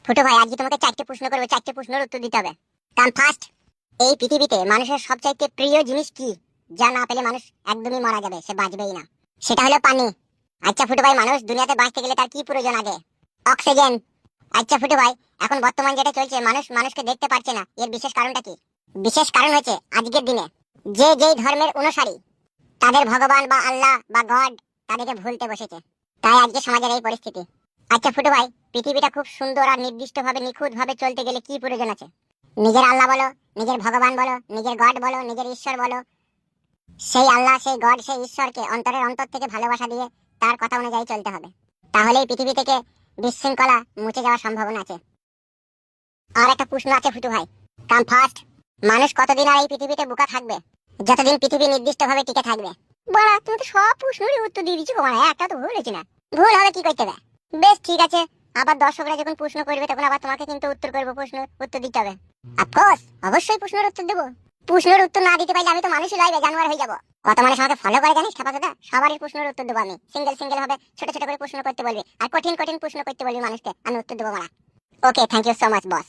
ফুটো ভাই, আজকে তোমাকে 4টে প্রশ্ন করবো, 4টে প্রশ্নের উত্তর দিতে হবে। কারণ ফার্স্ট, এই পৃথিবীতে মানুষের সবচাইতে প্রিয় জিনিস কি, যা না পেলে মানুষ একদমই মারা যাবে, সে বাঁচবেই না? সেটা হলো পানি। আচ্ছা ফুটো ভাই, মানুষ দুনিয়াতে বাঁচতে গেলে তার কি প্রয়োজন আগে? অক্সিজেন। আচ্ছা ফুটো ভাই, এখন বর্তমান যেটা চলছে, মানুষ মানুষকে দেখতে পারছে না, এর বিশেষ কারণটা কি? বিশেষ কারণ হচ্ছে আজকের দিনে যে যেই ধর্মের অনুসারী, তাদের ভগবান বা আল্লাহ বা গড তাদেরকে ভুলতে বসেছে, তাই আজকে সমাজের এই পরিস্থিতি। আচ্ছা ফুটো ভাই, পৃথিবীটা খুব সুন্দর আর নির্দিষ্টভাবে নিখুঁতভাবে চলতে গেলে কি প্রয়োজন আছে? নিজের আল্লাহ বলো, নিজের ভগবান বলো, নিজের গড বলো, নিজের ঈশ্বর বলো, সেই আল্লাহ, সেই গড, সেই ঈশ্বরকে অন্তরের অন্তর থেকে ভালোবাসা দিয়ে তার কথা অনুযায়ী চলতে হবে। তাহলেই পৃথিবী থেকে বিশৃঙ্খলা মুছে যাওয়ার সম্ভাবনা আছে। আর একটা প্রশ্ন আছে ফুটু ভাই, কাম ফার্স্ট, মানুষ কতদিন আর এই পৃথিবীতে বোকা থাকবে? যতদিন পৃথিবী নির্দিষ্টভাবে টিকে থাকবে। বলা, তুমি তো সব প্রশ্নেরই উত্তর দিয়ে দিচ্ছ, মানে একটা তো ভুল হয়েছে না? ভুল হলে কি করতে হবে? বেশ ঠিক আছে, আবার দর্শকরা যখন প্রশ্ন করবে তখন আবার তোমাকে কিন্তু উত্তর করবো, প্রশ্ন উত্তর দিতে হবে। অফকোর্স, অবশ্যই প্রশ্নের উত্তর দেবো। প্রশ্নের উত্তর না দিতে পারলে আমি তো মানুষই লইবে, জানোয়ার হয়ে যাবো। কত মানুষ আমাকে ফলো করে জানিস খেপাচোদা? সবারই প্রশ্নের উত্তর দেবো আমি, সিঙ্গেল সিঙ্গেল হবে, ছোট ছোট করে প্রশ্ন করতে বলবি, আর কঠিন কঠিন প্রশ্ন করতে বলবি মানুষকে, আমি উত্তর দেবো মারা। Okay, thank you so much boss.